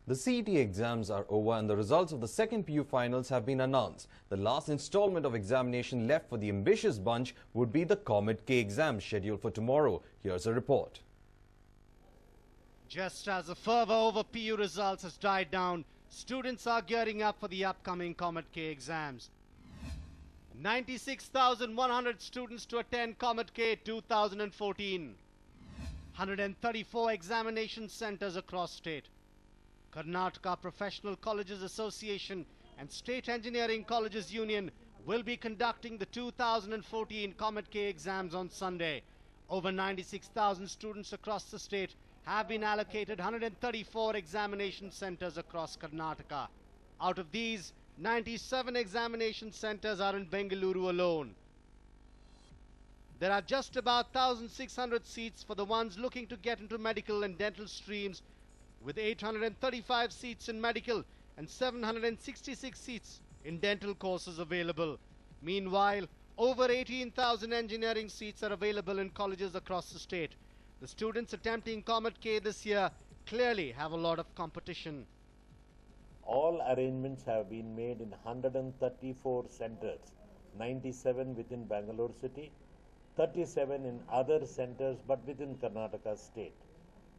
The CET exams are over and the results of the second PU finals have been announced. The last installment of examination left for the ambitious bunch would be the Comet K exam scheduled for tomorrow. Here's a report. Just as the fervor over PU results has died down, students are gearing up for the upcoming Comet K exams. 96,100 students to attend Comet K 2014. 134 examination centers across state. Karnataka Professional Colleges Association and State Engineering Colleges Union will be conducting the 2014 Comet K exams on Sunday. Over 96,000 students across the state have been allocated 134 examination centers across Karnataka. Out of these, 97 examination centers are in Bengaluru alone. There are just about 1,600 seats for the ones looking to get into medical and dental streams, with 835 seats in medical and 766 seats in dental courses available. Meanwhile, over 18,000 engineering seats are available in colleges across the state. The students attempting Comet K this year clearly have a lot of competition. All arrangements have been made in 134 centers, 97 within Bangalore city, 37 in other centers but within Karnataka state.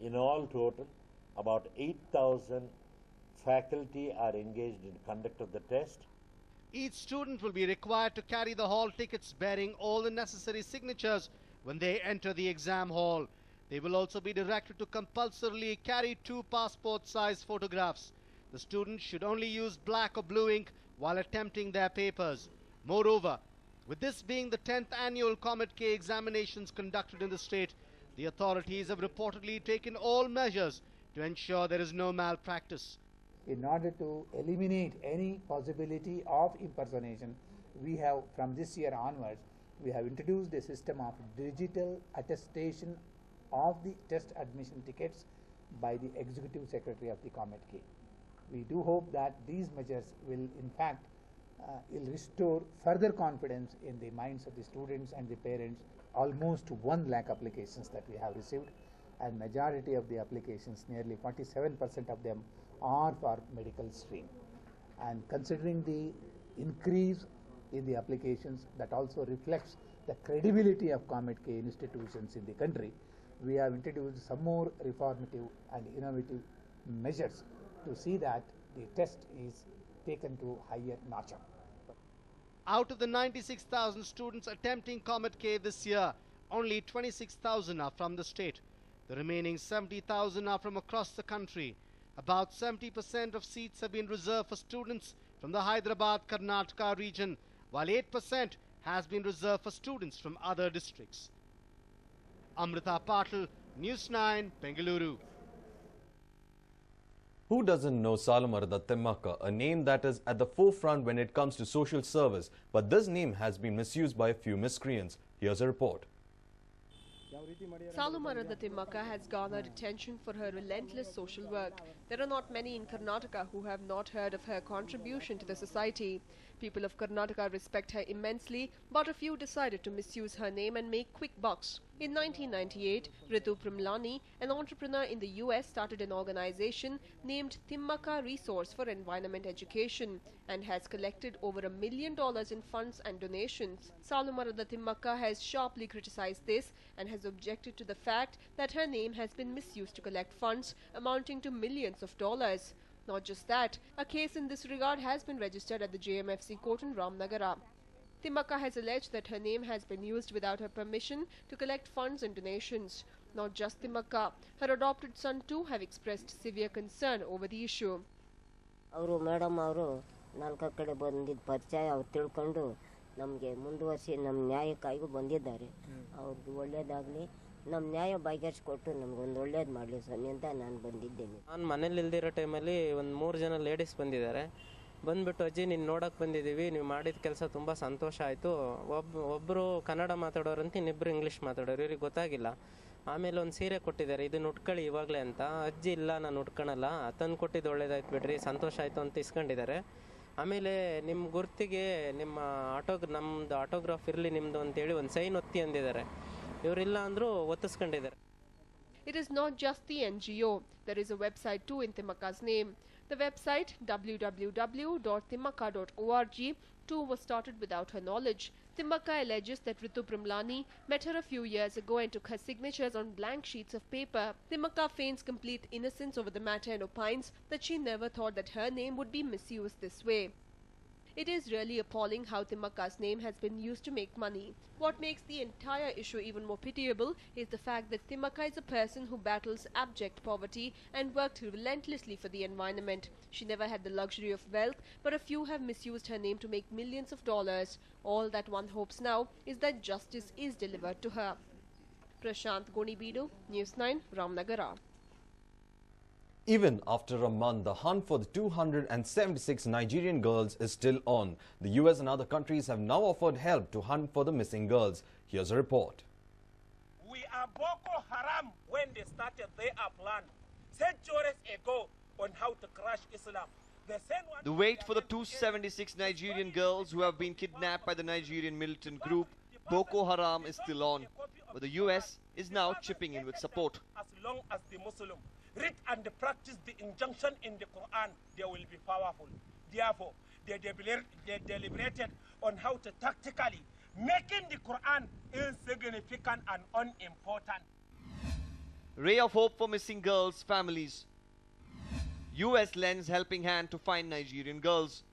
In all total, about 8,000 faculty are engaged in conduct of the test. Each student will be required to carry the hall tickets bearing all the necessary signatures when they enter the exam hall. They will also be directed to compulsorily carry 2 passport-size photographs. The students should only use black or blue ink while attempting their papers. Moreover, with this being the 10th annual Comet K examinations conducted in the state, the authorities have reportedly taken all measures to ensure there is no malpractice. In order to eliminate any possibility of impersonation, we have, from this year onwards, we have introduced a system of digital attestation of the test admission tickets by the Executive Secretary of the Comet K. We do hope that these measures will in fact will restore further confidence in the minds of the students and the parents. Almost 1 lakh applications that we have received, and majority of the applications, nearly 47% of them, are for medical stream. And considering the increase in the applications, that also reflects the credibility of Comet K institutions in the country, we have introduced some more reformative and innovative measures to see that the test is taken to higher notch. Out of the 96,000 students attempting Comet K this year, only 26,000 are from the state. The remaining 70,000 are from across the country. About 70% of seats have been reserved for students from the Hyderabad-Karnataka region, while 8% has been reserved for students from other districts. Amrita Patil, News 9, Bengaluru. Who doesn't know Salumarada Timmaka, a name that is at the forefront when it comes to social service, but this name has been misused by a few miscreants. Here's a report. Salumarada Timmaka has garnered attention for her relentless social work. There are not many in Karnataka who have not heard of her contribution to the society. People of Karnataka respect her immensely, but a few decided to misuse her name and make quick bucks. In 1998, Ritu Primlani, an entrepreneur in the US, started an organization named Timmaka Resource for Environment Education and has collected over $1 million in funds and donations. Salumarada Timmaka has sharply criticized this and has objected to the fact that her name has been misused to collect funds amounting to millions of dollars. Not just that, a case in this regard has been registered at the JMFC court in Ramnagara. Timmaka has alleged that her name has been used without her permission to collect funds and donations. Not just Timmaka, her adopted son too have expressed severe concern over the issue. Madam ನಾಲ್ಕು ಕಡೆ ಬಂದಿದ್ದ ಪರಿಚಯ ಅವ್ರು ತಿಳ್ಕೊಂಡು ನಮಗೆ ಮುಂದುವರಿಸಿ ನಮ್ಮ ನ್ಯಾಯಕ್ಕಾಗಿ ಬಂದಿದ್ದಾರೆ. ಅವ್ರಿಗೆ ಒಳ್ಳೇದಾಗಲಿ, ನಮ್ಮ ನ್ಯಾಯ ಬಗೆಹರಿಸಿಕೊಟ್ಟು ನಮಗೊಂದು ಒಳ್ಳೇದು ಮಾಡಲಿ ಸ್ವಾಮಿ ಅಂತ ನಾನು ಬಂದಿದ್ದೇನೆ. ನಾನು ಮನೇಲಿ ಇಲ್ದಿರೋ ಟೈಮಲ್ಲಿ ಒಂದು 3 ಜನ ಲೇಡೀಸ್ ಬಂದಿದ್ದಾರೆ. ಬಂದ್ಬಿಟ್ಟು ಅಜ್ಜಿ ನೀನು ನೋಡೋಕೆ ಬಂದಿದ್ದೀವಿ, ನೀವು ಮಾಡಿದ ಕೆಲಸ ತುಂಬ ಸಂತೋಷ ಆಯಿತು. ಒಬ್ಬರು ಕನ್ನಡ ಮಾತಾಡೋರಂತ ಇನ್ನಿಬ್ಬರು ಇಂಗ್ಲೀಷ್ ಮಾತಾಡೋರು, ಇವ್ರಿಗೆ ಗೊತ್ತಾಗಿಲ್ಲ. ಆಮೇಲೆ ಒಂದು ಸೀರೆ ಕೊಟ್ಟಿದ್ದಾರೆ, ಇದನ್ನು ಉಟ್ಕೊಳ್ಳಿ ಇವಾಗಲೇ ಅಂತ. ಅಜ್ಜಿ ಇಲ್ಲ ನಾನು ಉಟ್ಕೊಳಲ್ಲ, ತಂದು ಕೊಟ್ಟಿದ್ದು ಒಳ್ಳೇದಾಯ್ತು ಬಿಡ್ರಿ, ಸಂತೋಷ ಆಯಿತು ಅಂತ ಇಸ್ಕೊಂಡಿದ್ದಾರೆ. ಆಮೇಲೆ ನಿಮ್ಮ ಗುರ್ತಿಗೆ ನಿಮ್ಮ ನಮ್ಮದು ಆಟೋಗ್ರಾಫ್ ಇರಲಿ ನಿಮ್ಮದು ಅಂತೇಳಿ ಒಂದು ಸೈನ್ ಒತ್ತಿ ಅಂದಿದ್ದಾರೆ. ಇವರಿಲ್ಲ ಅಂದರೂ ಒತ್ತಿಸ್ಕೊಂಡಿದ್ದಾರೆ. It is not just the NGO. There is a website too in Timaka's name. The website www.timaka.org too was started without her knowledge. Timaka alleges that Ritu Primlani met her a few years ago and took her signatures on blank sheets of paper. Timaka feigns complete innocence over the matter and opines that she never thought that her name would be misused this way. It is really appalling how Timaka's name has been used to make money. What makes the entire issue even more pitiable is the fact that Timaka is a person who battles abject poverty and worked relentlessly for the environment. She never had the luxury of wealth, but a few have misused her name to make millions of dollars. All that one hopes now is that justice is delivered to her. Prashant Gonibidu, News 9, Ramnagara. Even after a month, the hunt for the 276 Nigerian girls is still on. The US and other countries have now offered help to hunt for the missing girls. Here's a report. We are Boko Haram when they started their plan centuries ago on how to crush Islam. The wait for the 276 Nigerian girls who have been kidnapped by the Nigerian militant group Boko Haram is still on, but the US is now chipping in with support. As long as the Muslim read and practice the injunction in the Quran, they will be powerful. Therefore, they deliberated on how to tactically making the Quran insignificant and unimportant. Ray of hope for missing girls' families. US lends helping hand to find Nigerian girls.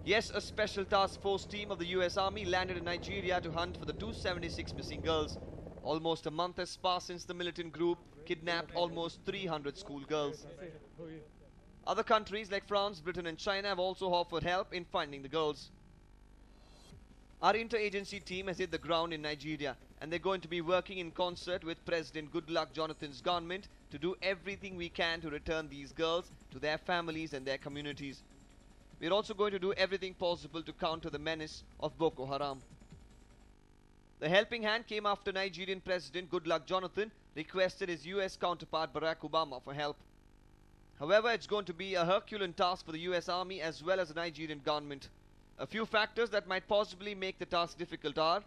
Yes, a special task force team of the US Army landed in Nigeria to hunt for the 276 missing girls. Almost a month has passed since the militant group kidnapped almost 300 schoolgirls. Other countries like France, Britain and China have also offered help in finding the girls. Our interagency team has hit the ground in Nigeria, and they're going to be working in concert with President Goodluck Jonathan's government to do everything we can to return these girls to their families and their communities. We're also going to do everything possible to counter the menace of Boko Haram. The helping hand came after Nigerian President Goodluck Jonathan requested his US counterpart Barack Obama for help. However, it's going to be a Herculean task for the US Army as well as the Nigerian government. A few factors that might possibly make the task difficult are: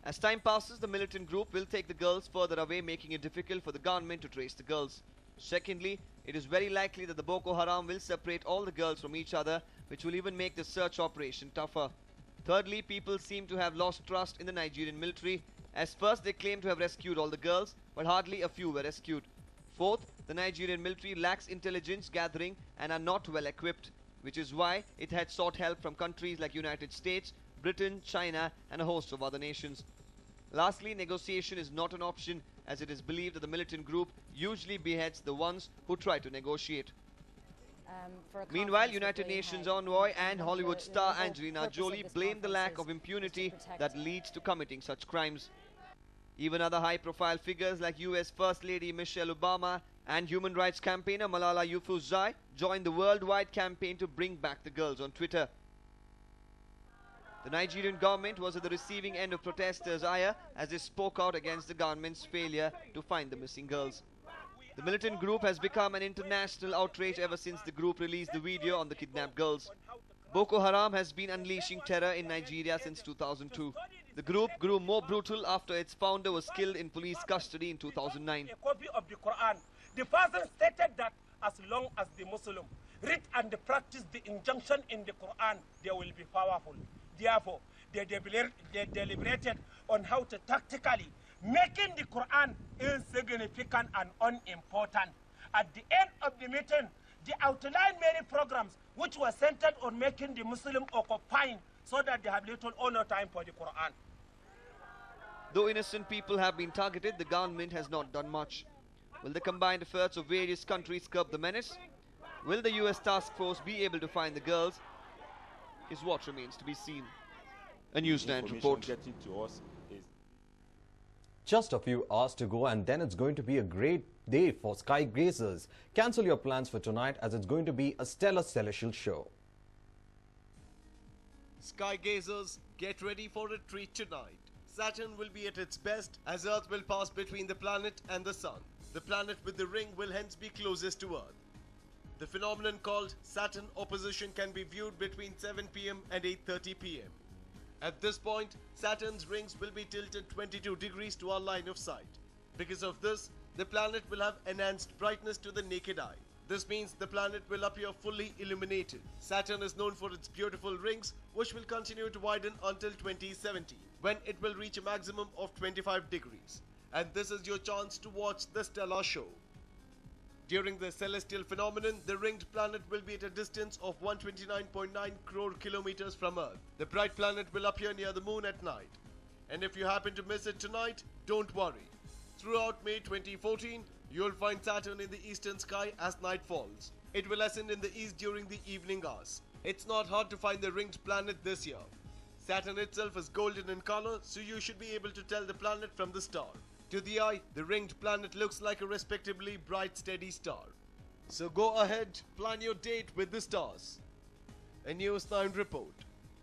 as time passes, the militant group will take the girls further away, making it difficult for the government to trace the girls. Secondly, it is very likely that the Boko Haram will separate all the girls from each other, which will even make the search operation tougher. Thirdly, people seem to have lost trust in the Nigerian military, as first they claim to have rescued all the girls, but hardly a few were rescued. Fourth, the Nigerian military lacks intelligence gathering and are not well equipped, which is why it had sought help from countries like United States, Britain, China and a host of other nations. Lastly, negotiation is not an option, as it is believed that the militant group usually beheads the ones who try to negotiate. Meanwhile, United Nations envoy and Hollywood star Angelina Jolie blamed the lack of impunity that leads to committing such crimes. Even other high-profile figures like US First Lady Michelle Obama and human rights campaigner Malala Yousafzai joined the worldwide campaign to bring back the girls on Twitter. The Nigerian government was at the receiving end of protesters' ire as they spoke out against the government's failure to find the missing girls. The militant group has become an international outrage ever since the group released the video on the kidnapped girls. Boko Haram has been unleashing terror in Nigeria since 2002. The group grew more brutal after its founder was killed in police custody in 2009. A copy of the Quran. The person stated that as long as the Muslim read and practice the injunction in the Quran, they will be powerful. Therefore, they deliberated on how to tactically making the Quran insignificant and unimportant. At the end of the meeting, they outlined many programs which were centered on making the Muslim occupying so that they have little or no time for the Quran. Though innocent people have been targeted, the government has not done much. Will the combined efforts of various countries curb the menace? Will the US task force be able to find the girls? Is what remains to be seen. A News9 report. Just a few hours to go and then it's going to be a great day for sky gazers. Cancel your plans for tonight as it's going to be a stellar celestial show. Sky gazers, get ready for a treat tonight. Saturn will be at its best as Earth will pass between the planet and the Sun. The planet with the ring will hence be closest to Earth. The phenomenon called Saturn opposition can be viewed between 7 p.m. and 8:30 p.m. At this point, Saturn's rings will be tilted 22 degrees to our line of sight. Because of this, the planet will have enhanced brightness to the naked eye. This means the planet will appear fully illuminated. Saturn is known for its beautiful rings, which will continue to widen until 2070, when it will reach a maximum of 25 degrees. And this is your chance to watch the stellar show. During the celestial phenomenon, the ringed planet will be at a distance of 129.9 crore kilometers from Earth. The bright planet will appear near the moon at night. And if you happen to miss it tonight, don't worry. Throughout May 2014, you'll find Saturn in the eastern sky as night falls. It will ascend in the east during the evening hours. It's not hard to find the ringed planet this year. Saturn itself is golden in color, so you should be able to tell the planet from the star. To the eye, the ringed planet looks like a respectably bright, steady star. So go ahead, plan your date with the stars. A News9 report.